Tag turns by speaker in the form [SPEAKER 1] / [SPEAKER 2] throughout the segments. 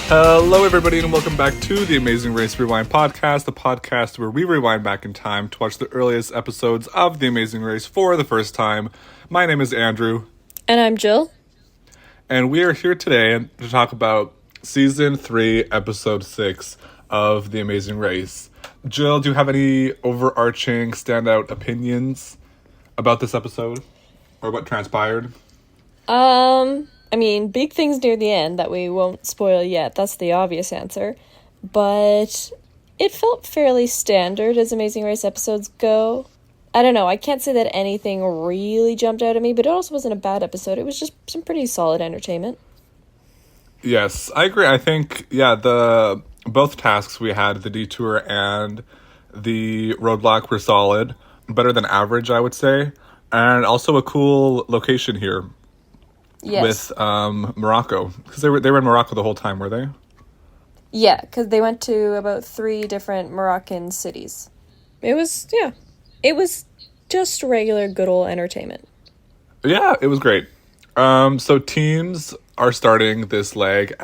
[SPEAKER 1] Hello, everybody, and welcome back to the Amazing Race Rewind podcast, the podcast where we rewind back in time to watch the earliest episodes of The Amazing Race for the first time. My name is Andrew.
[SPEAKER 2] And I'm Jill.
[SPEAKER 1] And we are here today to talk about Season 3, Episode 6 of The Amazing Race. Jill, do you have any overarching, standout opinions about this episode? Or what transpired?
[SPEAKER 2] Big things near the end that we won't spoil yet. That's the obvious answer. But it felt fairly standard as Amazing Race episodes go. I don't know. I can't say that anything really jumped out at me, but it also wasn't a bad episode. It was just some pretty solid entertainment.
[SPEAKER 1] Yes, I agree. I think, both tasks we had, the detour and the roadblock, were solid. Better than average, I would say. And also a cool location here.
[SPEAKER 2] Yes.
[SPEAKER 1] With Morocco. Because they were in Morocco the whole time, were they?
[SPEAKER 2] Yeah, because they went to about 3 different Moroccan cities. It was just regular good old entertainment.
[SPEAKER 1] Yeah, it was great. So teams are starting this leg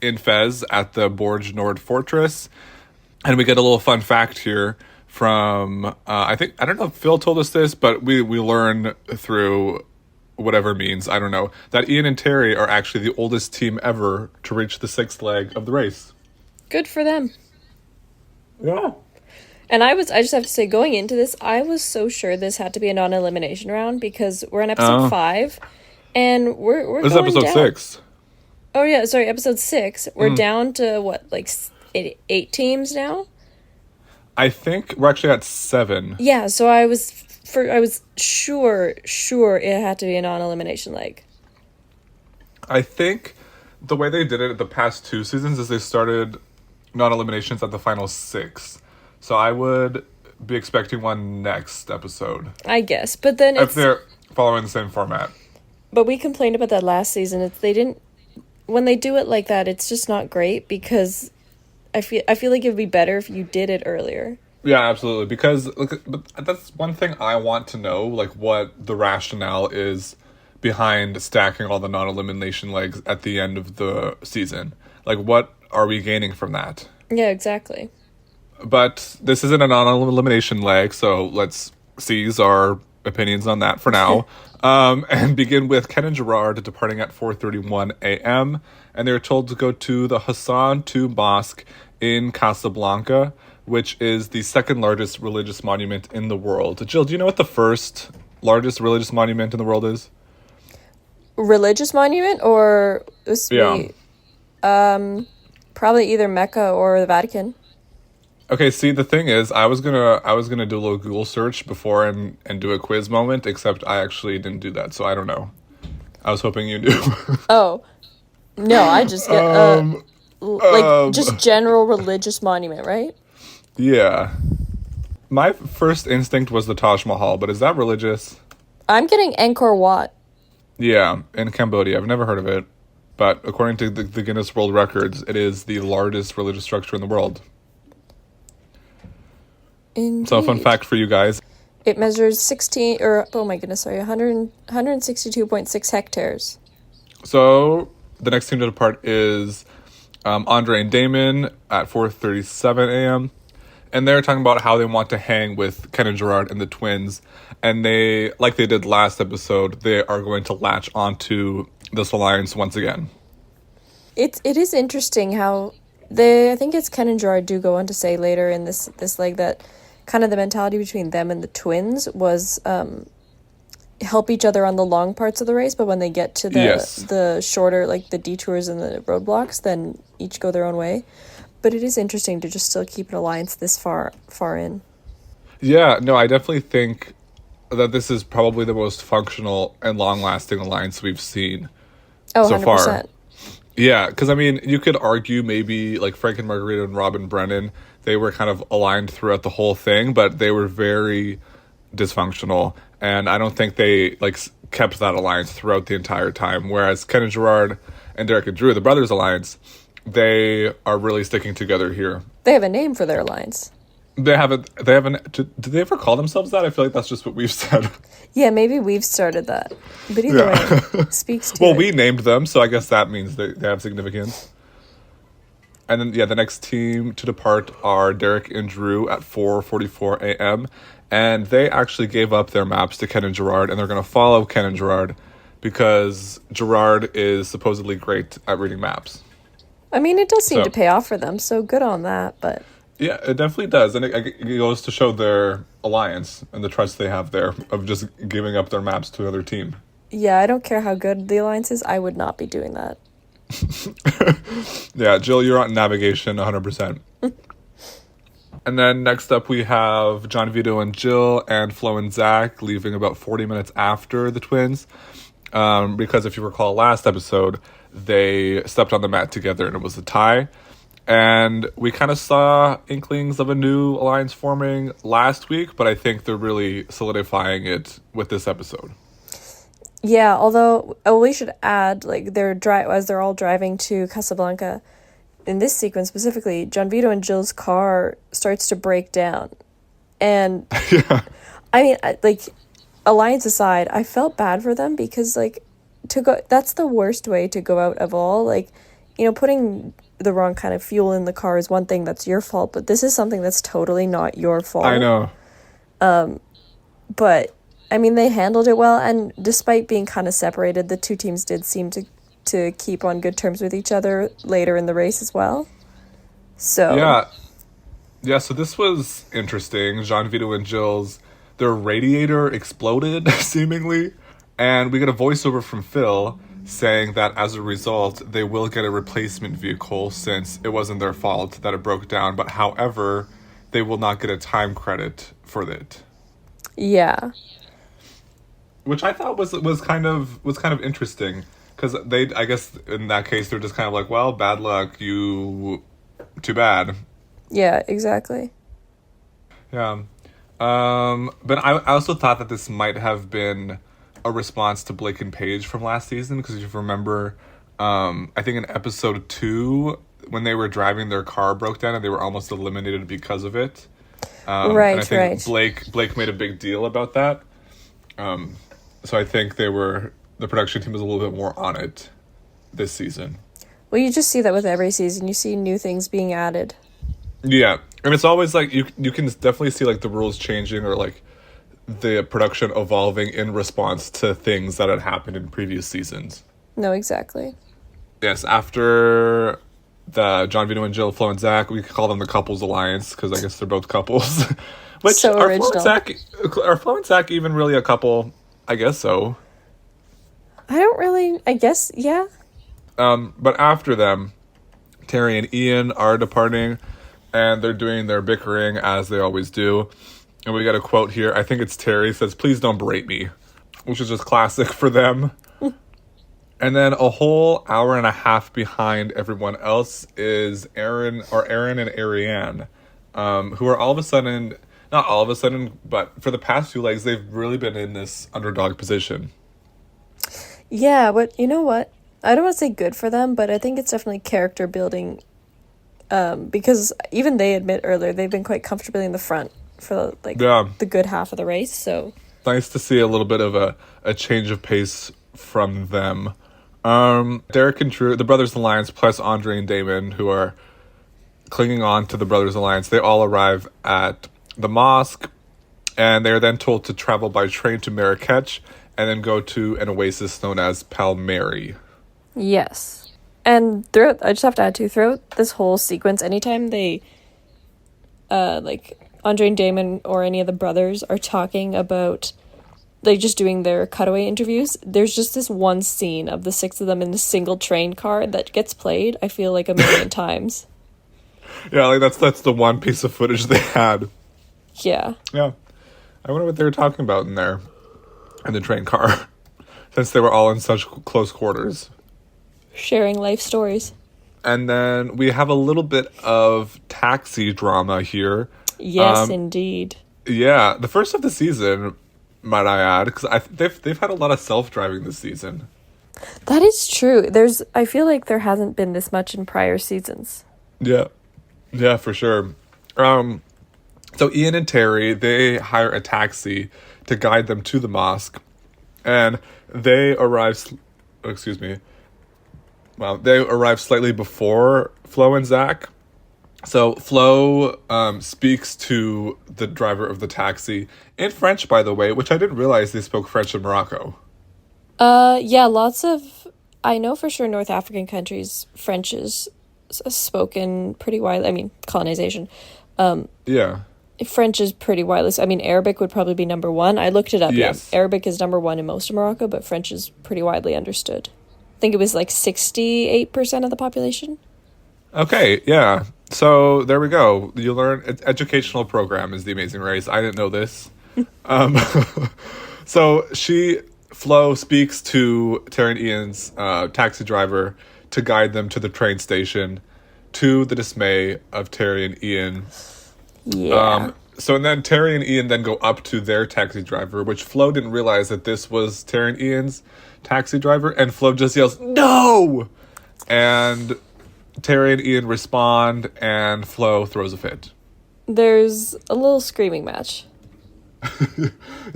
[SPEAKER 1] in Fez at the Borj Nord Fortress. And we get a little fun fact here from, I don't know if Phil told us this, but we learn through whatever means, I don't know, that Ian and Terry are actually the oldest team ever to reach the 6th leg of the race.
[SPEAKER 2] Good for them.
[SPEAKER 1] Yeah.
[SPEAKER 2] And I just have to say, going into this, I was so sure this had to be a non-elimination round because we're in episode 5, and we're
[SPEAKER 1] this
[SPEAKER 2] going
[SPEAKER 1] is episode
[SPEAKER 2] down.
[SPEAKER 1] 6.
[SPEAKER 2] Oh yeah, sorry, episode 6. We're down to what, like 8 teams now?
[SPEAKER 1] I think we're actually at 7.
[SPEAKER 2] Yeah, so I was sure it had to be a non-elimination leg.
[SPEAKER 1] I think the way they did it the past 2 seasons is they started non-eliminations at the final 6. So I would be expecting one next episode.
[SPEAKER 2] I guess, but then
[SPEAKER 1] if they're following the same format.
[SPEAKER 2] But we complained about that last season. When they do it like that, it's just not great because I feel like it would be better if you did it earlier.
[SPEAKER 1] Yeah, absolutely. Because but that's one thing I want to know, like what the rationale is behind stacking all the non-elimination legs at the end of the season. Like, what are we gaining from that?
[SPEAKER 2] Yeah, exactly.
[SPEAKER 1] But this isn't a non-elimination leg, so let's seize our opinions on that for now. And begin with Ken and Gerard departing at 4:31 a.m. And they're told to go to the Hassan II Mosque in Casablanca, which is the 2nd largest religious monument in the world. Jill, do you know what the first largest religious monument in the world is?
[SPEAKER 2] Religious monument, or probably either Mecca or the Vatican.
[SPEAKER 1] Okay, see, the thing is, I was gonna do a little Google search before and do a quiz moment, except I actually didn't do that, so I don't know. I was hoping you knew.
[SPEAKER 2] Oh, no, I just get just general religious monument, right?
[SPEAKER 1] Yeah. My first instinct was the Taj Mahal, but is that religious?
[SPEAKER 2] I'm getting Angkor Wat.
[SPEAKER 1] Yeah, in Cambodia. I've never heard of it, but according to the Guinness World Records, it is the largest religious structure in the world.
[SPEAKER 2] Indeed.
[SPEAKER 1] So, fun fact for you guys.
[SPEAKER 2] It measures 162.6 hectares.
[SPEAKER 1] So, the next team to depart is Andre and Damon at 4:37 a.m. And they're talking about how they want to hang with Ken and Gerard and the twins. And they, like they did last episode, they are going to latch onto this alliance once again.
[SPEAKER 2] It is interesting how I think it's Ken and Gerard do go on to say later in this leg that kind of the mentality between them and the twins was help each other on the long parts of the race, but when they get to the shorter, like the detours and the roadblocks, then each go their own way. But it is interesting to just still keep an alliance this far in.
[SPEAKER 1] Yeah, no, I definitely think that this is probably the most functional and long-lasting alliance we've seen so
[SPEAKER 2] 100%.
[SPEAKER 1] far. Yeah, because, I mean, you could argue maybe, like, Frank and Margarita and Rob and Brennan, they were kind of aligned throughout the whole thing, but they were very dysfunctional, and I don't think they, like, kept that alliance throughout the entire time, whereas Ken and Gerard and Derek and Drew, the brothers' alliance, they are really sticking together here.
[SPEAKER 2] They have a name for their alliance.
[SPEAKER 1] They haven't. Did they ever call themselves that? I feel like that's just what we've said.
[SPEAKER 2] Yeah, maybe we've started that. But either way, speaks to
[SPEAKER 1] Well,
[SPEAKER 2] it.
[SPEAKER 1] we named them, so I guess that means they have significance. And then, yeah, the next team to depart are Derek and Drew at 4:44 a.m. And they actually gave up their maps to Ken and Gerard, and they're going to follow Ken and Gerard because Gerard is supposedly great at reading maps.
[SPEAKER 2] I mean, it does seem
[SPEAKER 1] So,
[SPEAKER 2] to pay off for them, so good on that, but
[SPEAKER 1] yeah, it definitely does. And it goes to show their alliance and the trust they have there of just giving up their maps to another team.
[SPEAKER 2] yeah, I don't care how good the alliance is, I would not be doing that.
[SPEAKER 1] Yeah, Jill, you're on navigation 100%. And then next up we have John Vito and Jill and Flo and Zach leaving about 40 minutes after the twins. Because if you recall last episode, they stepped on the mat together and it was a tie. And we kind of saw inklings of a new alliance forming last week, but I think they're really solidifying it with this episode.
[SPEAKER 2] Yeah, although we should add, like, as they're all driving to Casablanca, in this sequence specifically, John Vito and Jill's car starts to break down. And,
[SPEAKER 1] Yeah.
[SPEAKER 2] I mean, like, alliance aside, I felt bad for them because, like, that's the worst way to go out of all. Like, putting the wrong kind of fuel in the car is one thing that's your fault, but this is something that's totally not your fault.
[SPEAKER 1] I know.
[SPEAKER 2] But, I mean, they handled it well, and despite being kind of separated, the two teams did seem to keep on good terms with each other later in the race as well. So
[SPEAKER 1] Yeah, so this was interesting. Jean Vito and Jill's, their radiator exploded, seemingly. And we get a voiceover from Phil saying that as a result, they will get a replacement vehicle since it wasn't their fault that it broke down. But however, they will not get a time credit for it.
[SPEAKER 2] yeah.
[SPEAKER 1] Which I thought was kind of interesting. Because I guess in that case, they're just kind of like, well, bad luck, too bad.
[SPEAKER 2] Yeah, exactly.
[SPEAKER 1] Yeah. But I also thought that this might have been a response to Blake and Paige from last season, because if you remember, I think in episode 2, when they were driving, their car broke down and they were almost eliminated because of it.
[SPEAKER 2] Right,
[SPEAKER 1] and I think
[SPEAKER 2] right.
[SPEAKER 1] Blake made a big deal about that. So I think the production team was a little bit more on it this season.
[SPEAKER 2] Well, you just see that with every season. You see new things being added.
[SPEAKER 1] Yeah, and it's always like you can definitely see like the rules changing or like the production evolving in response to things that had happened in previous seasons.
[SPEAKER 2] No, exactly.
[SPEAKER 1] Yes, after the John Vito and Jill, Flo and Zach, we could call them the couples alliance because I guess they're both couples. Which
[SPEAKER 2] So original.
[SPEAKER 1] Are Flo and Zach even really a couple? I guess so.
[SPEAKER 2] I guess, yeah.
[SPEAKER 1] But after them, Terry and Ian are departing, and they're doing their bickering as they always do. And we got a quote here. I think it's Terry says, "Please don't berate me," which is just classic for them. And then a whole hour and a half behind everyone else is Aaron and Ariane, who are all of a sudden, not all of a sudden, but for the past few legs, they've really been in this underdog position.
[SPEAKER 2] Yeah, but you know what? I don't want to say good for them, but I think it's definitely character building, because even they admit earlier they've been quite comfortably in the front for the good half of the race. So
[SPEAKER 1] Nice to see a little bit of a change of pace from them. Derek and Drew, the Brothers Alliance, plus Andre and Damon, who are clinging on to the Brothers Alliance, they all arrive at the mosque, and they are then told to travel by train to Marrakech and then go to an oasis known as Palmyra.
[SPEAKER 2] yes, and I just have to add too, throughout this whole sequence, anytime they, like Andre and Damon or any of the brothers are talking about, like, just doing their cutaway interviews, there's just this one scene of the 6 of them in the single train car that gets played, I feel like, a million times.
[SPEAKER 1] Yeah, like that's the one piece of footage they had.
[SPEAKER 2] Yeah.
[SPEAKER 1] Yeah. I wonder what they were talking about in there, in the train car, since they were all in such close quarters.
[SPEAKER 2] Sharing life stories.
[SPEAKER 1] And then we have a little bit of taxi drama here.
[SPEAKER 2] Yes, indeed.
[SPEAKER 1] Yeah, the first of the season, might I add, because they've had a lot of self-driving this season.
[SPEAKER 2] That is true. I feel like there hasn't been this much in prior seasons.
[SPEAKER 1] Yeah, for sure. So Ian and Terry, they hire a taxi to guide them to the mosque, and they arrive. Well, they arrive slightly before Flo and Zach. So Flo speaks to the driver of the taxi in French, by the way, which I didn't realize they spoke French in Morocco.
[SPEAKER 2] Yeah, lots of, I know for sure North African countries, French is spoken pretty widely. I mean, colonization.
[SPEAKER 1] Yeah.
[SPEAKER 2] French is pretty widely. I mean, Arabic would probably be number one. I looked it up.
[SPEAKER 1] Yes.
[SPEAKER 2] Yeah, Arabic is number one in most of Morocco, but French is pretty widely understood. I think it was like 68% of the population.
[SPEAKER 1] Okay, yeah. So there we go. You learn educational program is The Amazing Race. I didn't know this. um, so Flo speaks to Terry and Ian's taxi driver to guide them to the train station, to the dismay of Terry and Ian.
[SPEAKER 2] Yeah.
[SPEAKER 1] So and then Terry and Ian then go up to their taxi driver, which Flo didn't realize that this was Terry and Ian's taxi driver, and Flo just yells, "No!" And Terry and Ian respond, and Flo throws a fit.
[SPEAKER 2] There's a little screaming match.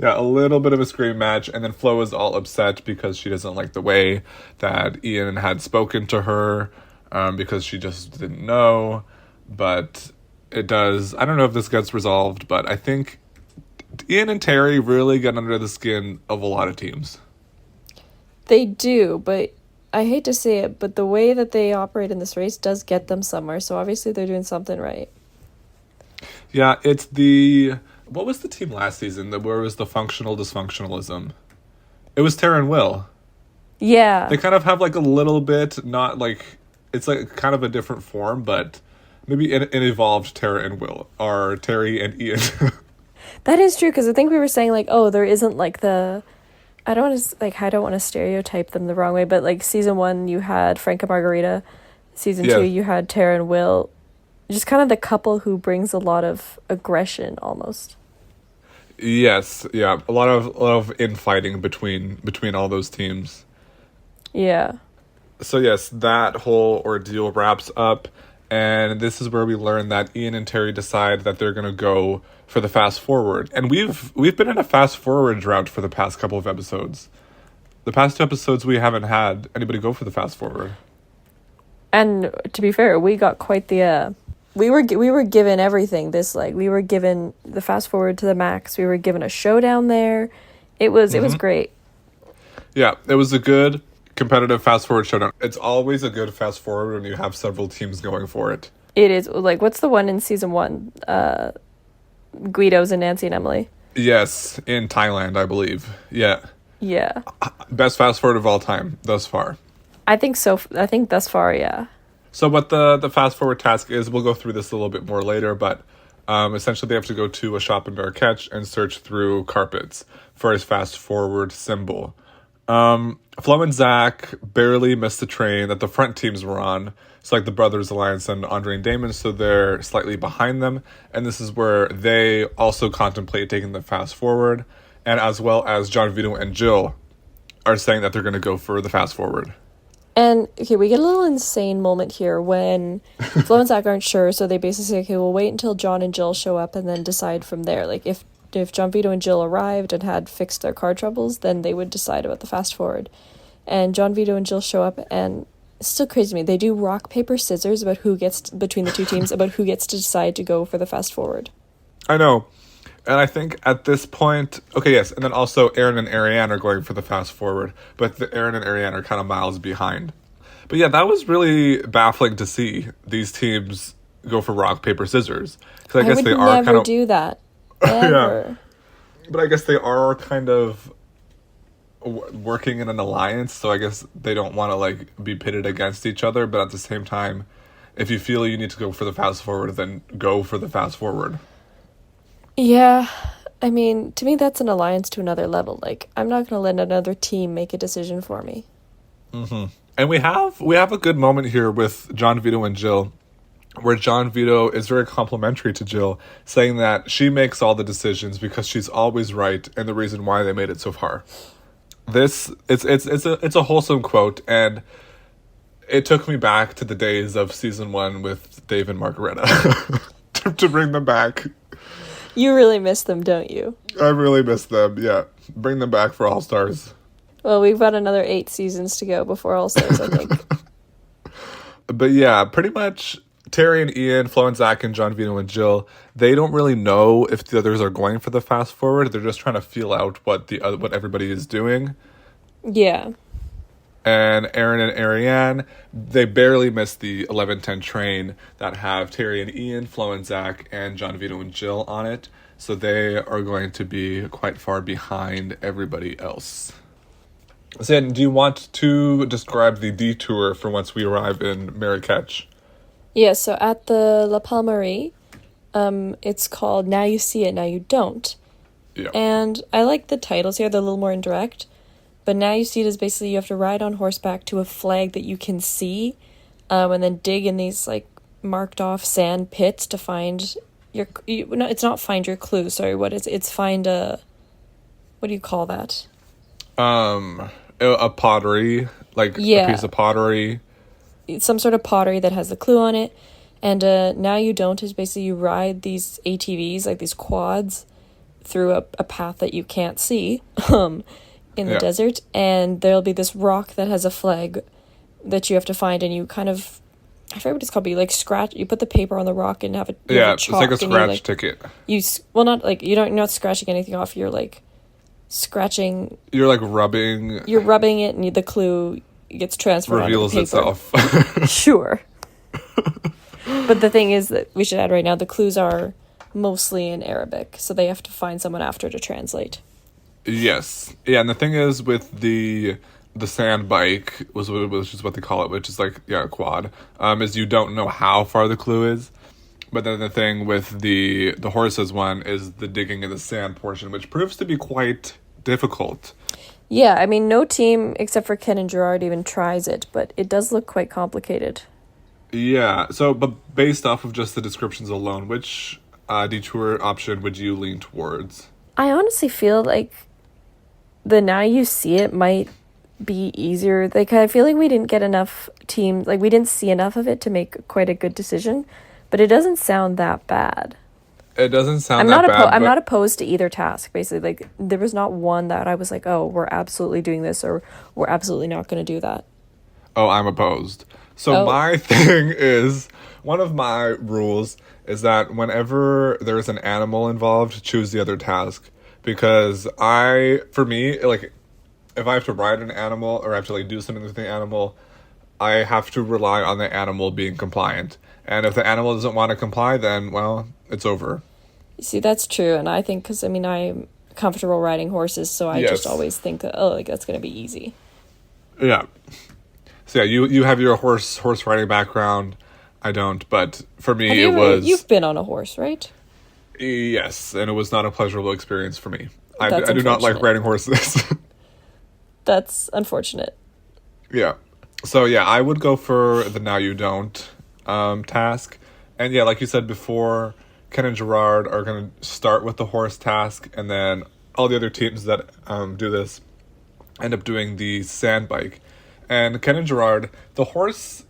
[SPEAKER 1] Yeah, a little bit of a scream match, and then Flo is all upset because she doesn't like the way that Ian had spoken to her, because she just didn't know. But it does. I don't know if this gets resolved, but I think Ian and Terry really get under the skin of a lot of teams.
[SPEAKER 2] They do, but I hate to say it, but the way that they operate in this race does get them somewhere, so obviously they're doing something right.
[SPEAKER 1] Yeah, what was the team last season where it was the functional dysfunctionalism? It was Tara and Will.
[SPEAKER 2] Yeah.
[SPEAKER 1] They kind of have like a little bit, not like, it's like kind of a different form, but maybe an evolved Tara and Will, or Terry and Ian.
[SPEAKER 2] That is true, because I think we were saying, like, oh, there isn't, like, I don't want to stereotype them the wrong way, but, like, season 1, you had Frank and Margarita. Season 2, you had Tara and Will. Just kind of the couple who brings a lot of aggression, almost.
[SPEAKER 1] Yes, yeah, a lot of infighting between all those teams.
[SPEAKER 2] Yeah.
[SPEAKER 1] So yes, that whole ordeal wraps up, and this is where we learn that Ian and Terry decide that they're gonna go for the fast forward. And we've been in a fast forward drought for the past couple of episodes. The past 2 episodes we haven't had anybody go for the fast forward.
[SPEAKER 2] And to be fair, we got quite the we were given everything. We were given the fast forward to the max. We were given a showdown there. It was great.
[SPEAKER 1] Yeah, it was a good competitive fast forward showdown. It's always a good fast forward when you have several teams going for it.
[SPEAKER 2] It is. Like, what's the one in season 1? Guido's and Nancy and Emily.
[SPEAKER 1] Yes, in Thailand, I believe. Yeah.
[SPEAKER 2] Yeah.
[SPEAKER 1] Best fast forward of all time thus far.
[SPEAKER 2] I think so. I think thus far, yeah.
[SPEAKER 1] So what the fast forward task is, we'll go through this a little bit more later, but essentially they have to go to a shop in Marrakech and search through carpets for his fast forward symbol. Flo and Zach barely missed the train that the front teams were on. It's like the Brothers Alliance and Andre and Damon, so they're slightly behind them. And this is where they also contemplate taking the fast forward. And as well as John Vito and Jill are saying that they're going to go for the fast forward.
[SPEAKER 2] And, okay, we get a little insane moment here when Flo and Zach aren't sure, so they basically say, okay, we'll wait until John and Jill show up and then decide from there. Like, if John Vito and Jill arrived and had fixed their car troubles, then they would decide about the fast forward. And John Vito and Jill show up, and it's still crazy to me. They do rock, paper, scissors about who gets, between the two teams, about who gets to decide to go for the fast forward.
[SPEAKER 1] I know. And I think at this point, okay, yes, and then also Aaron and Ariane are going for the fast forward, but Aaron and Ariane are kind of miles behind. But yeah, that was really baffling to see these teams go for rock, paper, scissors. Because I guess they are kind of...
[SPEAKER 2] I would never do that. Ever.
[SPEAKER 1] Yeah. But I guess they are kind of working in an alliance, so I guess they don't want to like be pitted against each other, but at the same time, if you feel you need to go for the fast forward, then go for the fast forward.
[SPEAKER 2] Yeah, I mean, to me, that's an alliance to another level. Like, I'm not going to let another team make a decision for me.
[SPEAKER 1] Mm-hmm. And we have a good moment here with John Vito and Jill, where John Vito is very complimentary to Jill, saying that she makes all the decisions because she's always right, and the reason why they made it so far. It's a wholesome quote, and it took me back to the days of season 1 with Dave and Margareta to bring them back.
[SPEAKER 2] You really miss them, don't you?
[SPEAKER 1] I really miss them, yeah. Bring them back for All Stars.
[SPEAKER 2] Well, we've got another 8 seasons to go before All Stars, I think.
[SPEAKER 1] But yeah, pretty much Terry and Ian, Flo and Zach, and John Vito and Jill, they don't really know if the others are going for the fast forward. They're just trying to feel out what everybody is doing.
[SPEAKER 2] Yeah.
[SPEAKER 1] And Aaron and Ariane, they barely missed the 11:10 train that have Terry and Ian, Flo and Zach, and John Vito and Jill on it. So they are going to be quite far behind everybody else. So, do you want to describe the detour for once we arrive in Marrakech?
[SPEAKER 2] Yeah, so at the La Palmerie, it's called Now You See It, Now You Don't.
[SPEAKER 1] Yeah.
[SPEAKER 2] And I like the titles here, they're a little more indirect. But Now You See It is basically you have to ride on horseback to a flag that you can see, and then dig in these, like, marked off sand pits to find no, it's not find your clue, sorry, it's find what do you call that?
[SPEAKER 1] A pottery, like
[SPEAKER 2] Yeah.
[SPEAKER 1] a piece of pottery.
[SPEAKER 2] It's some sort of pottery that has the clue on it. And Now You Don't is basically you ride these ATVs, like these quads, through a path that you can't see in the desert. And there'll be this rock that has a flag that you have to find, and you kind of, I forget what it's called, but you like scratch, you put the paper on the rock and have it.
[SPEAKER 1] It's like a scratch ticket.
[SPEAKER 2] Not like, you're not scratching anything off, you're like scratching.
[SPEAKER 1] You're like rubbing.
[SPEAKER 2] You're rubbing it, and the clue gets transferred
[SPEAKER 1] reveals
[SPEAKER 2] onto the paper.
[SPEAKER 1] itself.
[SPEAKER 2] Sure. But the thing is that we should add right now, the clues are mostly in Arabic, so they have to find someone after to translate.
[SPEAKER 1] Yes. Yeah, and the thing is with the sand bike, which is what they call it, which is like, a quad, is you don't know how far the clue is. But then the thing with the horses one is the digging in the sand portion, which proves to be quite difficult.
[SPEAKER 2] Yeah, I mean, no team except for Ken and Gerard even tries it, but it does look quite complicated.
[SPEAKER 1] Yeah, so, but based off of just the descriptions alone, which detour option would you lean towards?
[SPEAKER 2] I honestly feel like the Now You See It might be easier. Like, I feel like we didn't get enough teams, like, we didn't see enough of it to make quite a good decision, but it doesn't sound that bad.
[SPEAKER 1] It doesn't sound that bad.
[SPEAKER 2] I'm not opposed to either task, basically. Like, there was not one that I was like, oh, we're absolutely doing this, or we're absolutely not going to do that.
[SPEAKER 1] Oh, I'm opposed. So my thing is, one of my rules is that whenever there's an animal involved, choose the other task. Because for me, like, if I have to ride an animal or I have to, like, do something with the animal, I have to rely on the animal being compliant. And if the animal doesn't want to comply, then, well, it's over.
[SPEAKER 2] See, that's true. And I think, because, I mean, I'm comfortable riding horses, so I just always think, like, that's going to be easy.
[SPEAKER 1] Yeah. So, yeah, you have your horse riding background. I don't. But for me,
[SPEAKER 2] You've been on a horse, right?
[SPEAKER 1] Yes, and it was not a pleasurable experience for me. I
[SPEAKER 2] That's
[SPEAKER 1] do not like riding horses.
[SPEAKER 2] That's unfortunate.
[SPEAKER 1] Yeah. So, yeah, I would go for the Now You Don't task. And, yeah, like you said before, Ken and Gerard are going to start with the horse task, and then all the other teams that do this end up doing the sand bike. And Ken and Gerard, the horse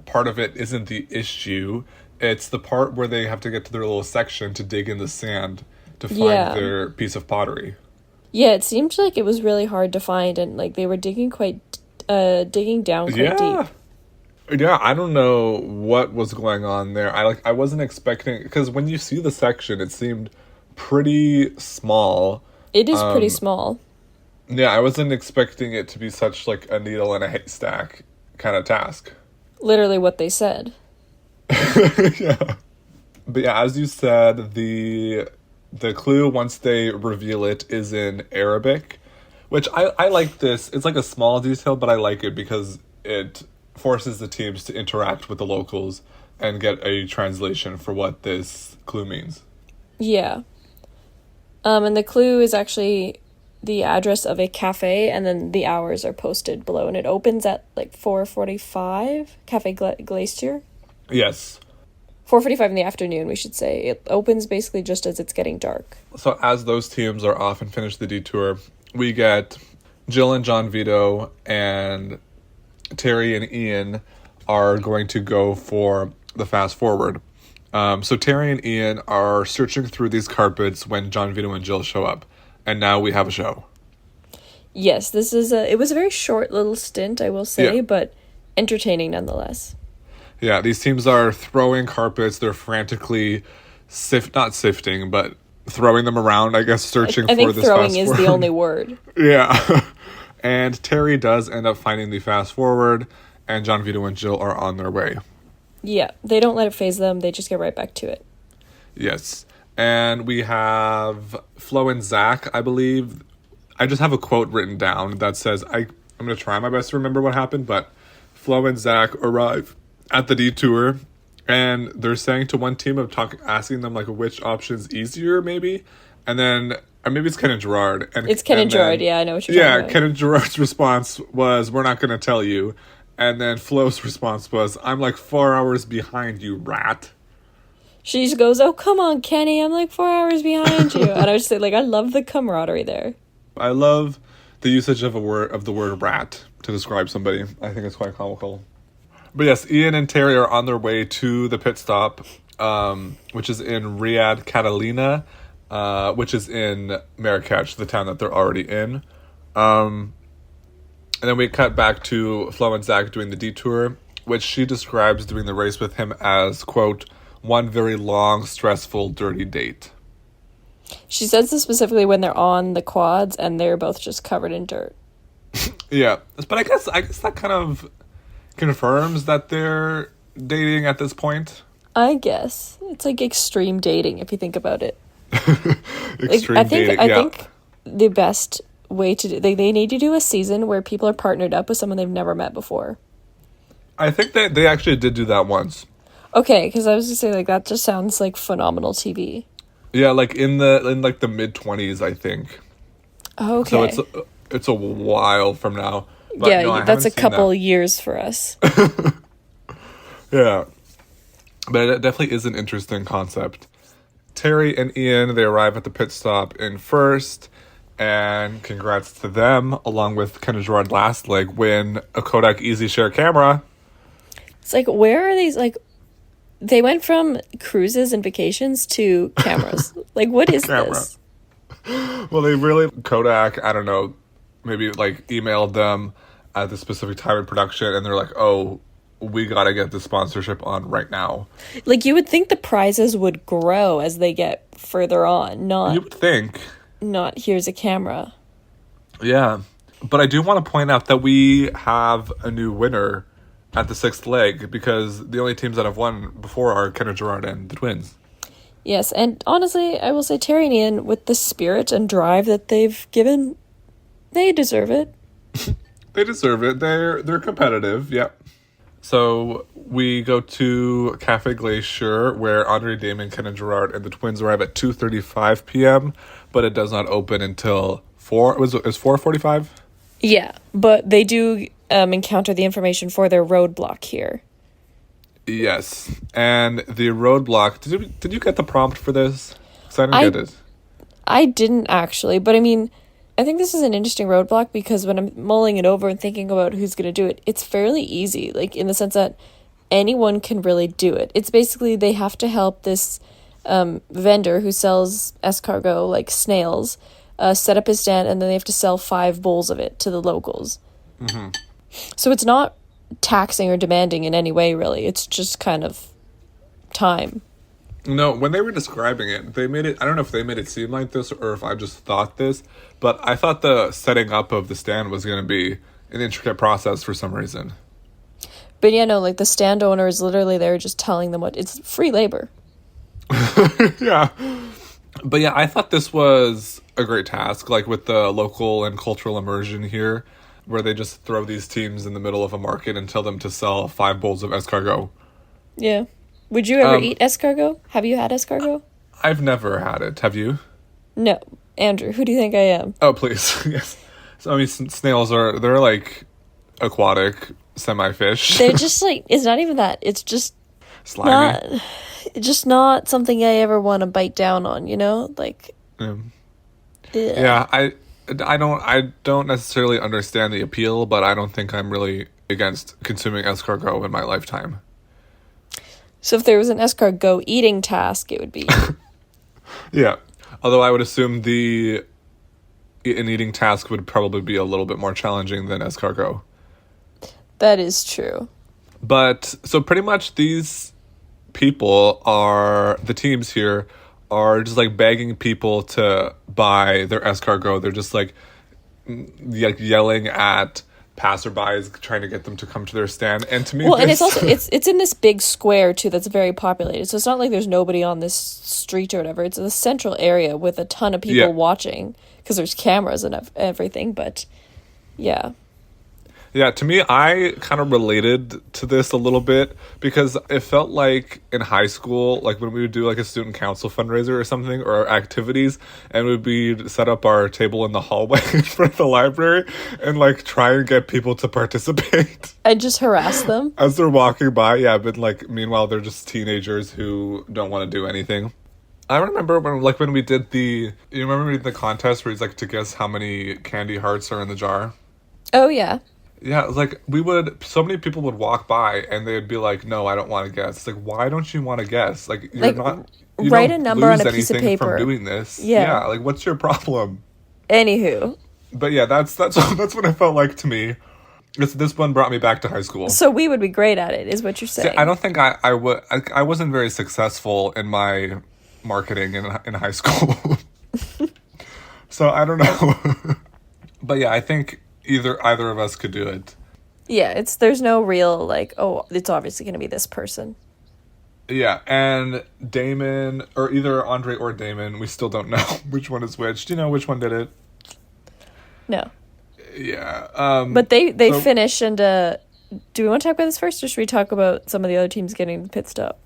[SPEAKER 1] part of it isn't the issue. It's the part where they have to get to their little section to dig in the sand to find their piece of pottery. Yeah, it seemed like it was really hard to find, and like they were digging down quite deep. Yeah, I don't know what was going on there. I wasn't expecting, because when you see the section, it seemed pretty small. It is pretty small. Yeah, I wasn't expecting it to be such like a needle in a haystack kind of task. Literally what they said. Yeah. But yeah, as you said, the clue, once they reveal it, is in Arabic, which I like this. It's like a small detail, but I like it because it forces the teams to interact with the locals and get a translation for what this clue means. Yeah. And the clue is actually the address of a cafe, and then the hours are posted below, and it opens at like 4:45. Cafe Glacier. Yes. 4:45 in the afternoon, we should say. It opens basically just as it's getting dark. So as those teams are off and finish the detour, we get Jill and John Vito and Terry and Ian are going to go for the fast forward. So Terry and Ian are searching through these carpets when John Vito and Jill show up. And now we have a show. Yes, it was a very short little stint, I will say, but entertaining nonetheless. Yeah, these teams are throwing carpets. They're frantically not sifting, but throwing them around, I guess, searching
[SPEAKER 2] I
[SPEAKER 1] for
[SPEAKER 2] think
[SPEAKER 1] this
[SPEAKER 2] throwing
[SPEAKER 1] fast
[SPEAKER 2] is the
[SPEAKER 1] forward.
[SPEAKER 2] only word.
[SPEAKER 1] Yeah. And Terry does end up finding the fast forward, and John Vito and Jill are on their way.
[SPEAKER 2] Yeah, they don't let it phase them. They just get right back to it.
[SPEAKER 1] Yes. And we have Flo and Zach, I believe. I just have a quote written down that says, I'm going to try my best to remember what happened, but Flo and Zach arrive at the detour, and they're saying to one team asking them, like, which option's easier, maybe? And then, or maybe it's Ken and Gerard.
[SPEAKER 2] It's Ken and Gerard, yeah, I know what you're talking about.
[SPEAKER 1] Yeah, Ken and Gerard's response was, we're not going to tell you. And then Flo's response was, I'm like 4 hours behind you, rat.
[SPEAKER 2] She just goes, oh, come on, Kenny, I'm like 4 hours behind you. And I just say, like, I love the camaraderie there.
[SPEAKER 1] I love the usage of the word rat to describe somebody. I think it's quite comical. But yes, Ian and Terry are on their way to the pit stop, which is in Riyadh, Catalina, which is in Marrakech, the town that they're already in. And then we cut back to Flo and Zach doing the detour, which she describes doing the race with him as, quote, one very long, stressful, dirty date.
[SPEAKER 2] She says this specifically when they're on the quads and they're both just covered in dirt.
[SPEAKER 1] Yeah, but I guess that kind of confirms that they're dating at this point.
[SPEAKER 2] I guess. It's like extreme dating if you think about it.
[SPEAKER 1] Extreme dating,
[SPEAKER 2] I think the best way to do they need to do a season where people are partnered up with someone they've never met before.
[SPEAKER 1] I think that they actually did do that once.
[SPEAKER 2] Okay, because I was gonna say, like, that just sounds like phenomenal TV.
[SPEAKER 1] Yeah, like in the mid-20s, I think.
[SPEAKER 2] Okay.
[SPEAKER 1] So it's a while from now. But
[SPEAKER 2] yeah,
[SPEAKER 1] no,
[SPEAKER 2] that's a couple years for us.
[SPEAKER 1] Yeah. But it definitely is an interesting concept. Terry and Ian, they arrive at the pit stop in first, and congrats to them, along with Ken and Gerard last leg, win a Kodak Easy Share camera.
[SPEAKER 2] It's like, where are these, like, they went from cruises and vacations to cameras. Like, what is this?
[SPEAKER 1] Well, they really, Kodak, I don't know, maybe like emailed them at the specific time in production, and they're like, oh, we gotta get the sponsorship on right now.
[SPEAKER 2] Like, you would think the prizes would grow as they get further on,
[SPEAKER 1] You would think.
[SPEAKER 2] not here's a camera.
[SPEAKER 1] Yeah. But I do want to point out that we have a new winner at the sixth leg, because the only teams that have won before are Ken and Gerard and the twins.
[SPEAKER 2] Yes, and honestly, I will say Terry and Ian, with the spirit and drive that they've given, they deserve it.
[SPEAKER 1] They deserve it. They're competitive, yep. So we go to Cafe Glacier, where Andre, Damon, Ken and Gerard and the twins arrive at 2:35 p.m., but it does not open until 4:45?
[SPEAKER 2] Yeah, but they do encounter the information for their roadblock here.
[SPEAKER 1] Yes, and the roadblock. Did you get the prompt for this? 'Cause I didn't get it.
[SPEAKER 2] I didn't actually, but I mean, I think this is an interesting roadblock because when I'm mulling it over and thinking about who's going to do it, it's fairly easy, like in the sense that anyone can really do it. It's basically they have to help this vendor who sells escargot, like snails, set up his stand, and then they have to sell 5 bowls of it to the locals.
[SPEAKER 1] Mm-hmm.
[SPEAKER 2] So it's not taxing or demanding in any way, really. It's just kind of time.
[SPEAKER 1] No, when they were describing it, they made it, I don't know if they made it seem like this or if I just thought this, but I thought the setting up of the stand was going to be an intricate process for some reason.
[SPEAKER 2] But yeah, no, like the stand owner is literally there just telling them it's free labor.
[SPEAKER 1] Yeah. But yeah, I thought this was a great task, like with the local and cultural immersion here, where they just throw these teams in the middle of a market and tell them to sell 5 bowls of escargot.
[SPEAKER 2] Yeah. Would you ever eat escargot? Have you had escargot?
[SPEAKER 1] I've never had it. Have you?
[SPEAKER 2] No. Andrew, who do you think I am?
[SPEAKER 1] Oh, please. Yes. So, I mean, snails they're like aquatic semi-fish.
[SPEAKER 2] They're just like, it's not even that. It's just
[SPEAKER 1] slimy.
[SPEAKER 2] not something I ever want to bite down on, you know? Like,
[SPEAKER 1] yeah, I don't necessarily understand the appeal, but I don't think I'm really against consuming escargot in my lifetime.
[SPEAKER 2] So if there was an escargot eating task, it would be.
[SPEAKER 1] Yeah. Although I would assume an eating task would probably be a little bit more challenging than escargot.
[SPEAKER 2] That is true.
[SPEAKER 1] But so pretty much these people are the teams here are just like begging people to buy their escargot. They're just like yelling at passerbys, trying to get them to come to their stand. And to me,
[SPEAKER 2] Well, and it's also it's in this big square too that's very populated. So it's not like there's nobody on this street or whatever. It's a central area with a ton of people watching because there's cameras and everything. But yeah.
[SPEAKER 1] Yeah, to me, I kind of related to this a little bit because it felt like in high school, like when we would do like a student council fundraiser or something or activities, and we'd set up our table in the hallway in front of the library and like try and get people to participate.
[SPEAKER 2] And just harass them.
[SPEAKER 1] As they're walking by, yeah, but like meanwhile, they're just teenagers who don't want to do anything. I remember when we did you remember the contest where it's like to guess how many candy hearts are in the jar?
[SPEAKER 2] Oh, yeah.
[SPEAKER 1] Yeah, like so many people would walk by and they'd be like, no, I don't want to guess. It's like, why don't you want to guess? Like, you
[SPEAKER 2] write
[SPEAKER 1] don't
[SPEAKER 2] a number on a
[SPEAKER 1] lose
[SPEAKER 2] piece of
[SPEAKER 1] anything
[SPEAKER 2] paper
[SPEAKER 1] from doing this.
[SPEAKER 2] Yeah.
[SPEAKER 1] Like, what's your problem?
[SPEAKER 2] Anywho.
[SPEAKER 1] But yeah, that's what it felt like to me. This one brought me back to high school.
[SPEAKER 2] So we would be great at it, is what you're saying.
[SPEAKER 1] See, I don't think I wasn't very successful in my marketing in high school. So I don't know. But yeah, I think either of us could do it.
[SPEAKER 2] Yeah, there's no real like, oh, it's obviously going to be this person.
[SPEAKER 1] Yeah, and Damon, or either Andre or Damon, we still don't know which one is which. Do you know which one did it?
[SPEAKER 2] No.
[SPEAKER 1] Yeah.
[SPEAKER 2] But they finish, and do we want to talk about this first, or should we talk about some of the other teams getting the pit stop?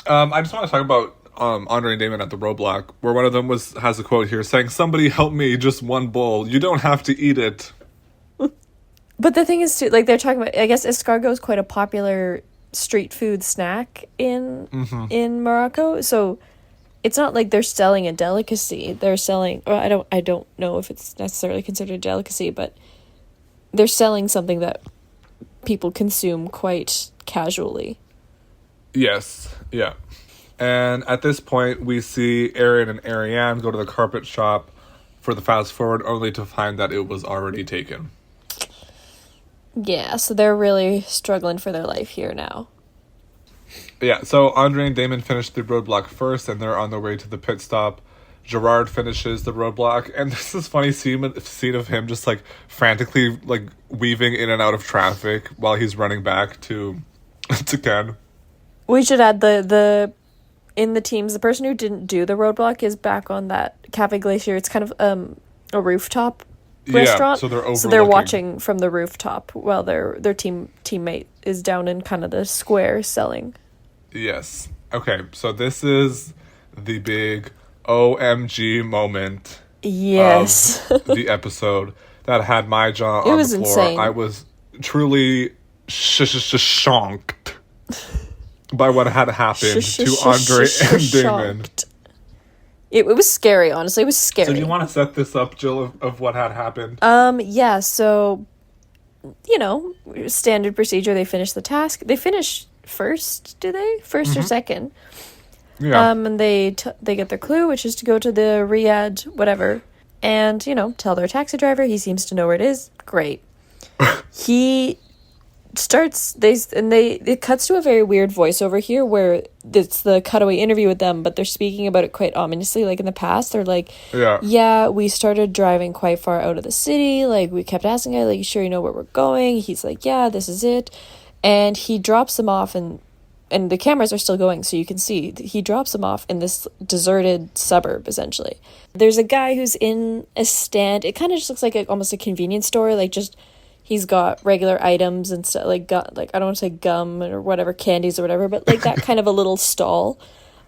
[SPEAKER 1] I just want to talk about Andre and Damon at the roadblock, where one of them has a quote here saying, "Somebody help me, just one bowl. You don't have to eat it."
[SPEAKER 2] But the thing is, too, like they're talking about, I guess escargot is quite a popular street food snack in Morocco. So it's not like they're selling a delicacy. They're selling, or I don't know if it's necessarily considered a delicacy, but they're selling something that people consume quite casually.
[SPEAKER 1] Yes. Yeah. And at this point, we see Aaron and Ariane go to the carpet shop for the fast forward, only to find that it was already taken.
[SPEAKER 2] Yeah, so they're really struggling for their life here now.
[SPEAKER 1] Yeah, so Andre and Damon finished the roadblock first, and they're on their way to the pit stop. Gerard finishes the roadblock, and there's this funny scene of him just, like, frantically, like, weaving in and out of traffic while he's running back to Ken.
[SPEAKER 2] We should add in the teams, the person who didn't do the roadblock is back on that Cafe Glacier. It's kind of a rooftop restaurant. So they're watching from the rooftop while their teammate is down in kind of the square selling.
[SPEAKER 1] Yes. Okay, so this is the big OMG moment.
[SPEAKER 2] Yes.
[SPEAKER 1] Of the episode that had my jaw on the floor.
[SPEAKER 2] Insane.
[SPEAKER 1] I was truly shonked by what had happened to Andre and Damon.
[SPEAKER 2] It was scary, honestly. It was scary.
[SPEAKER 1] So do you want to set this up, Jill, of what had happened?
[SPEAKER 2] Yeah, so, standard procedure, they finish the task. They finish first, do they? First or second?
[SPEAKER 1] Yeah.
[SPEAKER 2] And they get their clue, which is to go to the Riyadh, whatever, and, tell their taxi driver. He seems to know where it is. Great. He starts, it cuts to a very weird voiceover here where it's the cutaway interview with them, but they're speaking about it quite ominously. Like in the past, they're like, yeah, we started driving quite far out of the city. Like we kept asking him, like, you sure you know where we're going? He's like, yeah, this is it. And he drops them off, and the cameras are still going, so you can see he drops them off in this deserted suburb, essentially. There's a guy who's in a stand. It kind of just looks like almost a convenience store, like just he's got regular items and stuff, like I don't want to say gum or whatever, candies or whatever, but like that kind of a little stall.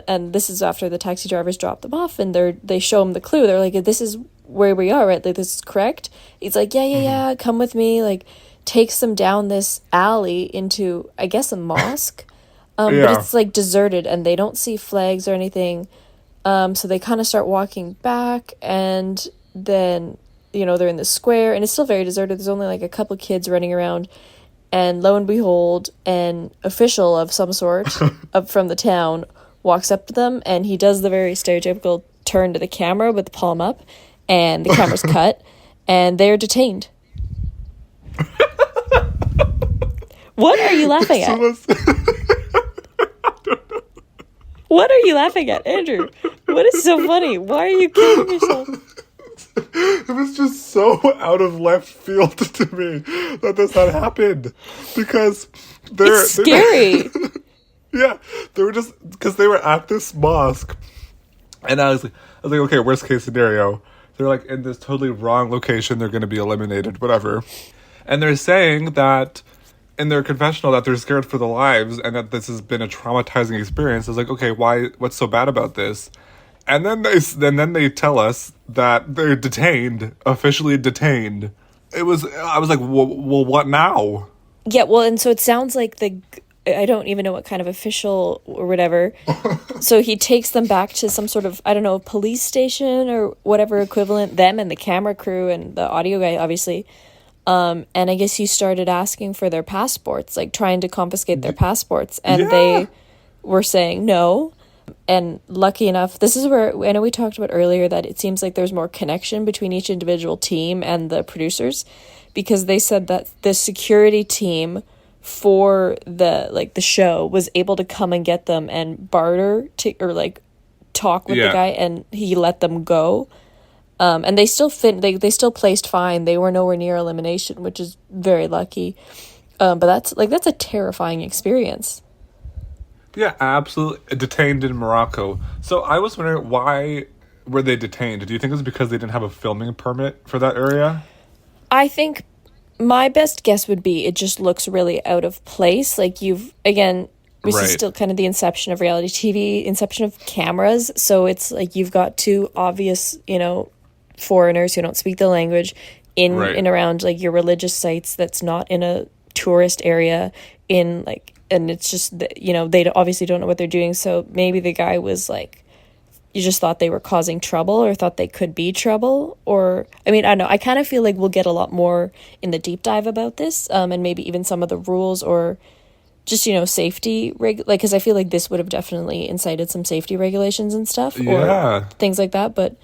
[SPEAKER 2] And this is after the taxi drivers drop them off, and they show him the clue. They're like, this is where we are, right? Like, this is correct? He's like, yeah, come with me. Like, takes them down this alley into, I guess, a mosque. But it's like deserted, and they don't see flags or anything. So they kind of start walking back, and then, they're in the square, and it's still very deserted. There's only like a couple kids running around, and lo and behold, an official of some sort from the town walks up to them, and he does the very stereotypical turn to the camera with the palm up, and the camera's cut, and they're detained. What are you laughing at? What are you laughing at, Andrew? What is so funny? Why are you killing yourself?
[SPEAKER 1] It was just so out of left field to me that this had happened, because
[SPEAKER 2] It's scary.
[SPEAKER 1] yeah, they were just, because they were at this mosque, and I was like, okay, worst case scenario, they're like in this totally wrong location, they're going to be eliminated, whatever, and they're saying that in their confessional that they're scared for their lives and that this has been a traumatizing experience. I was like, okay, why? What's so bad about this? And then they tell us that they're detained, officially detained. I was like, well, what now?
[SPEAKER 2] Yeah, well, and so it sounds like I don't even know what kind of official or whatever. So he takes them back to some sort of, I don't know, police station or whatever equivalent, them and the camera crew and the audio guy, obviously. And I guess he started asking for their passports, like trying to confiscate their passports. And they were saying no. And lucky enough, this is where, I know we talked about earlier that it seems like there's more connection between each individual team and the producers, because they said that the security team for the show was able to come and get them and barter or like talk with the guy, and he let them go. And they still they still placed fine. They were nowhere near elimination, which is very lucky. But that's a terrifying experience.
[SPEAKER 1] Yeah, absolutely. Detained in Morocco. So I was wondering, why were they detained? Do you think it was because they didn't have a filming permit for that area?
[SPEAKER 2] I think my best guess would be it just looks really out of place. Like this is still kind of the inception of reality TV, inception of cameras. So it's like you've got two obvious, foreigners who don't speak the language in and around like your religious sites that's not in a tourist area and it's just that, they obviously don't know what they're doing. So maybe the guy was like, you just thought they were causing trouble or thought they could be trouble, or I mean, I don't know. I kind of feel like we'll get a lot more in the deep dive about this, and maybe even some of the rules or just safety because I feel like this would have definitely incited some safety regulations and stuff or things like that. But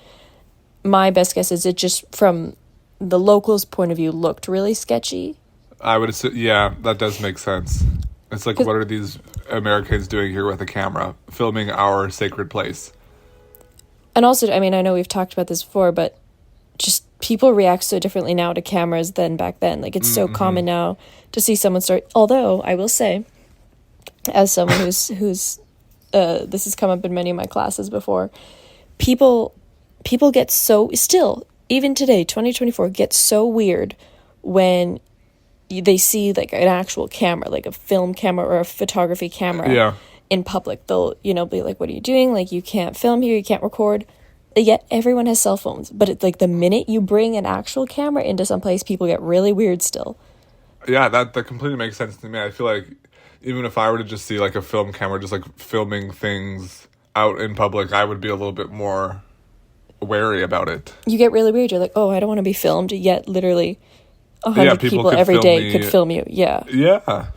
[SPEAKER 2] my best guess is it just from the locals' point of view looked really sketchy.
[SPEAKER 1] I would assume, yeah, that does make sense. It's like, what are these Americans doing here with a camera, filming our sacred place?
[SPEAKER 2] And also, I mean, I know we've talked about this before, but just people react so differently now to cameras than back then. Like, it's so common now to see someone start. Although, I will say, as someone who's this has come up in many of my classes before, people get so, still, even today, 2024, get so weird when they see like an actual camera, like a film camera or a photography camera in public. They'll, be like, what are you doing? Like, you can't film here, you can't record. Yet everyone has cell phones. But it's like the minute you bring an actual camera into some place, people get really weird still.
[SPEAKER 1] Yeah, that completely makes sense to me. I feel like even if I were to just see like a film camera just like filming things out in public, I would be a little bit more wary about it.
[SPEAKER 2] You get really weird. You're like, oh, I don't want to be filmed. Yet literally 100 people every day could film you. Yeah.
[SPEAKER 1] Yeah.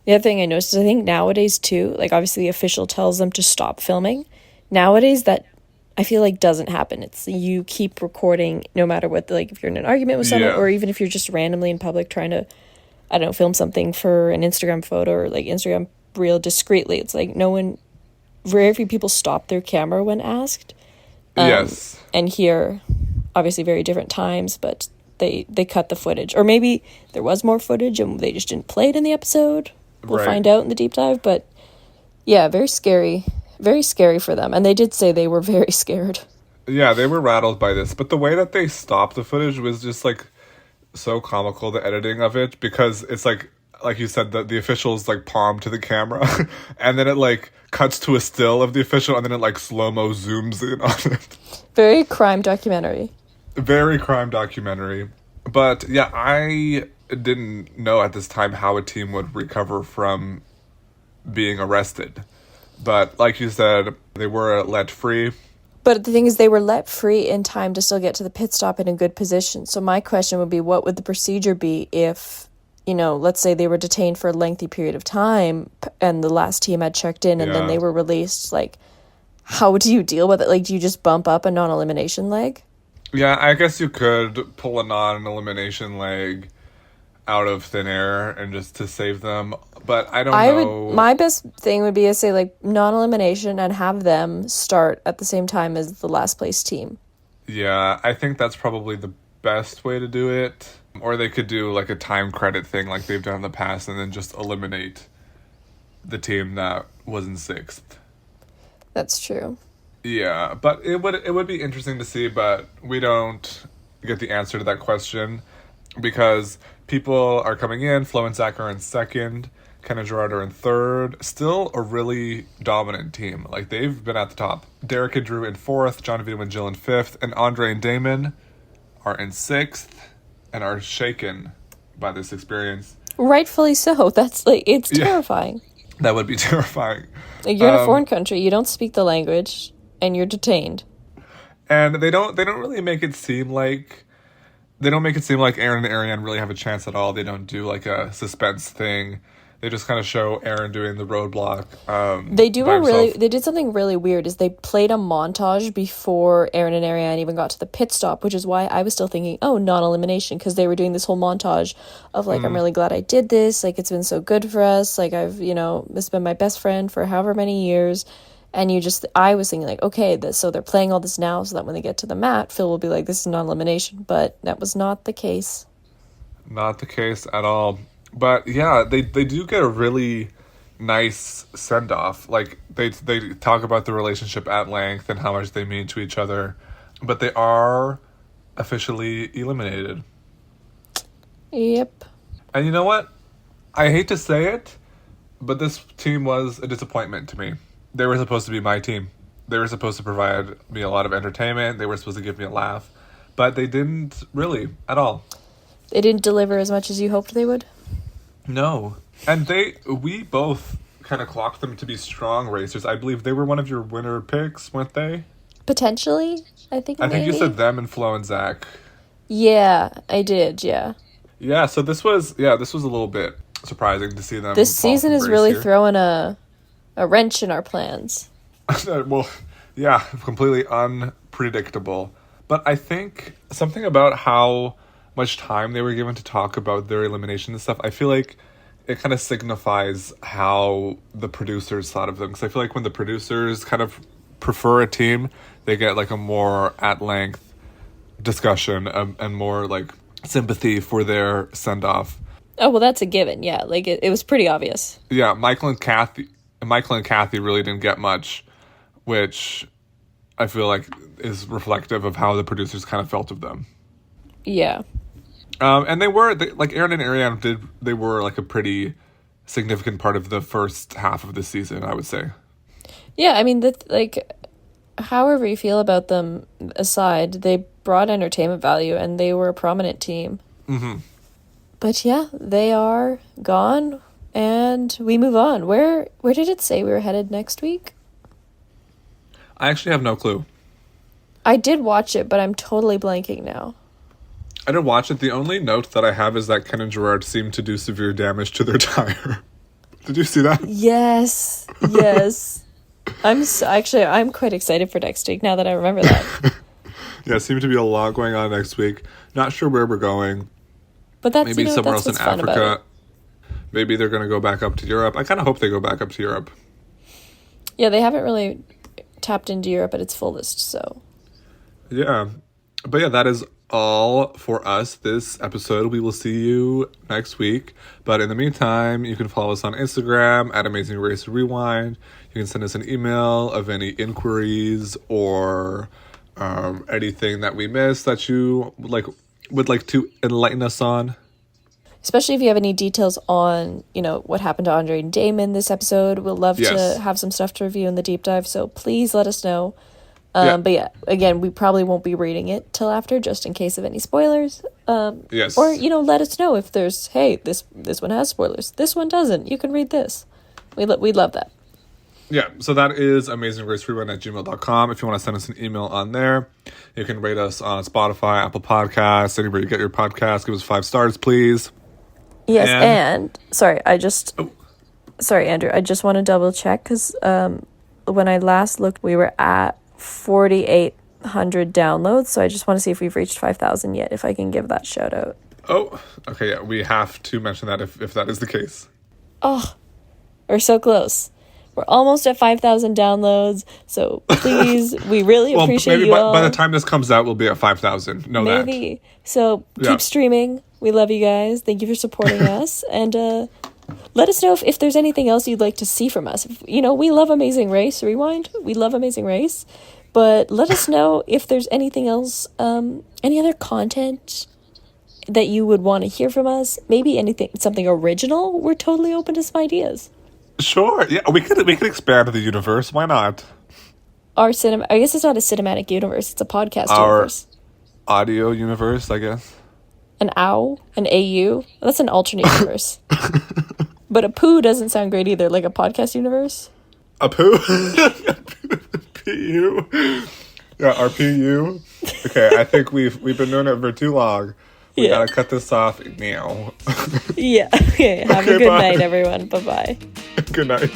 [SPEAKER 2] The other thing I noticed is I think nowadays too, like obviously the official tells them to stop filming. Nowadays that I feel like doesn't happen. It's you keep recording no matter what, like if you're in an argument with someone or even if you're just randomly in public trying to, I don't know, film something for an Instagram photo or like Instagram reel discreetly. It's like very few people stop their camera when asked.
[SPEAKER 1] Yes.
[SPEAKER 2] And here, obviously very different times, but they cut the footage. Or maybe there was more footage and they just didn't play it in the episode. We'll find out in the deep dive. But yeah, very scary. Very scary for them. And they did say they were very scared.
[SPEAKER 1] Yeah, they were rattled by this. But the way that they stopped the footage was just like so comical, the editing of it. Because it's like you said, the official's like palm to the camera. And then it like cuts to a still of the official. And then it like slow-mo zooms in on it.
[SPEAKER 2] Very crime documentary.
[SPEAKER 1] Very crime documentary. But yeah, I didn't know at this time how a team would recover from being arrested. But like you said, they were let free.
[SPEAKER 2] But the thing is, they were let free in time to still get to the pit stop in a good position. So my question would be, what would the procedure be if, let's say they were detained for a lengthy period of time and the last team had checked in and then they were released? Like, how do you deal with it? Like, do you just bump up a non-elimination leg?
[SPEAKER 1] Yeah, I guess you could pull a non-elimination leg. out of thin air and just to save them. But I don't
[SPEAKER 2] I
[SPEAKER 1] know.
[SPEAKER 2] would my best thing would be to say like non-elimination and have them start at the same time as the last place team.
[SPEAKER 1] Yeah, I think that's probably the best way to do it. Or they could do like a time credit thing like they've done in the past and then just eliminate the team that was in sixth.
[SPEAKER 2] That's true.
[SPEAKER 1] Yeah, but it would be interesting to see, but we don't get the answer to that question because people are coming in. Flo and Zach are in second. Ken and Gerard are in third. Still a really dominant team. Like, they've been at the top. Derek and Drew in fourth. John Vito and Jill in fifth. And Andre and Damon are in sixth and are shaken by this experience.
[SPEAKER 2] Rightfully so. That's like, it's
[SPEAKER 1] Yeah.
[SPEAKER 2] terrifying.
[SPEAKER 1] That would be terrifying.
[SPEAKER 2] Like, you're in a foreign country, you don't speak the language, and you're detained.
[SPEAKER 1] And they don't really make it seem like Aaron and Ariane really have a chance at all. They don't do like a suspense thing. They just kind of show Aaron doing the roadblock.
[SPEAKER 2] They
[SPEAKER 1] himself.
[SPEAKER 2] did something really weird is they played a montage before Aaron and Ariane even got to the pit stop, which is why I was still thinking, oh, non-elimination, because they were doing this whole montage of like, I'm really glad I did this, like, it's been so good for us, like, I've, this has been my best friend for however many years. And I was thinking like, okay, so they're playing all this now so that when they get to the mat, Phil will be like, this is non-elimination. But that was not the case.
[SPEAKER 1] Not the case at all. But yeah, they do get a really nice send off. Like, they talk about the relationship at length and how much they mean to each other. But they are officially eliminated.
[SPEAKER 2] Yep.
[SPEAKER 1] And you know what? I hate to say it, but this team was a disappointment to me. They were supposed to be my team. They were supposed to provide me a lot of entertainment. They were supposed to give me a laugh. But they didn't really at all.
[SPEAKER 2] They didn't deliver as much as you hoped they would?
[SPEAKER 1] No. And we both kind of clocked them to be strong racers. I believe they were one of your winner picks, weren't they?
[SPEAKER 2] Potentially, I think
[SPEAKER 1] you said them and Flo and Zach.
[SPEAKER 2] Yeah, I did, yeah.
[SPEAKER 1] Yeah, so this was a little bit surprising to see them.
[SPEAKER 2] This season is really
[SPEAKER 1] here.
[SPEAKER 2] throwing a wrench in our plans.
[SPEAKER 1] Well, yeah, completely unpredictable. But I think something about how much time they were given to talk about their elimination and stuff, I feel like it kind of signifies how the producers thought of them. Because I feel like when the producers kind of prefer a team, they get like a more at-length discussion and more like sympathy for their send-off.
[SPEAKER 2] Oh, well, that's a given, yeah. Like, it was pretty obvious.
[SPEAKER 1] Yeah, Michael and Kathy really didn't get much, which I feel like is reflective of how the producers kind of felt of them.
[SPEAKER 2] Yeah.
[SPEAKER 1] And like Aaron and Ariane they were like a pretty significant part of the first half of the season, I would say.
[SPEAKER 2] Yeah, I mean, however you feel about them aside, they brought entertainment value and they were a prominent team. Mm-hmm. But yeah, they are gone. And we move on. Where did it say we were headed next week?
[SPEAKER 1] I actually have no clue.
[SPEAKER 2] I did watch it, but I'm totally blanking now.
[SPEAKER 1] I didn't watch it. The only note that I have is that Ken and Gerard seemed to do severe damage to their tire. Did you see that?
[SPEAKER 2] Yes. I'm quite excited for next week now that I remember that.
[SPEAKER 1] Yeah, seemed to be a lot going on next week. Not sure where we're going.
[SPEAKER 2] But that's
[SPEAKER 1] maybe somewhere
[SPEAKER 2] that's
[SPEAKER 1] else in
[SPEAKER 2] what's fun about
[SPEAKER 1] Africa.
[SPEAKER 2] it.
[SPEAKER 1] Maybe they're going to go back up to Europe. I kind of hope they go back up to Europe.
[SPEAKER 2] Yeah, they haven't really tapped into Europe at its fullest, so.
[SPEAKER 1] Yeah. But yeah, that is all for us this episode. We will see you next week. But in the meantime, you can follow us on Instagram at Amazing Race Rewind. You can send us an email of any inquiries or anything that we missed that you would like to enlighten us on.
[SPEAKER 2] Especially if you have any details on, what happened to Andre and Damon this episode. We'll love
[SPEAKER 1] Yes.
[SPEAKER 2] to have some stuff to review in the deep dive, so please let us know.
[SPEAKER 1] Yeah.
[SPEAKER 2] But yeah, again, we probably won't be reading it till after, just in case of any spoilers.
[SPEAKER 1] Yes.
[SPEAKER 2] Or, let us know if there's, hey, this one has spoilers. This one doesn't. You can read this. We'd love that.
[SPEAKER 1] Yeah, so that is amazingracerewind@gmail.com. If you want to send us an email on there, you can rate us on Spotify, Apple Podcasts, anywhere you get your podcast. Give us 5 stars, please.
[SPEAKER 2] Yes, and sorry, sorry, Andrew, I just want to double check because when I last looked, we were at 4,800 downloads, so I just want to see if we've reached 5,000 yet, if I can give that shout out.
[SPEAKER 1] Oh, okay, yeah, we have to mention that if that is the case.
[SPEAKER 2] Oh, we're so close. We're almost at 5,000 downloads, so please, we really
[SPEAKER 1] Well,
[SPEAKER 2] appreciate
[SPEAKER 1] maybe
[SPEAKER 2] you all.
[SPEAKER 1] by the time this comes out, we'll be at 5,000. Know that.
[SPEAKER 2] Maybe. So
[SPEAKER 1] Yeah.
[SPEAKER 2] keep streaming. We love you guys. Thank you for supporting us. And let us know if there's anything else you'd like to see from us. We love Amazing Race. Rewind. We love Amazing Race. But let us know if there's anything else, any other content that you would want to hear from us. Maybe something original. We're totally open to some ideas.
[SPEAKER 1] Sure. Yeah, we could expand the universe. Why not?
[SPEAKER 2] I guess it's not a cinematic universe. It's a podcast universe.
[SPEAKER 1] Audio universe, I guess.
[SPEAKER 2] An AU? An AU? That's an alternate universe. But a poo doesn't sound great either, like a podcast universe.
[SPEAKER 1] A poo? PU? Yeah, our PU. Okay, I think we've been doing it for too long. We gotta cut this off now.
[SPEAKER 2] Yeah. Okay, have a good night, everyone. Bye-bye.
[SPEAKER 1] Good night.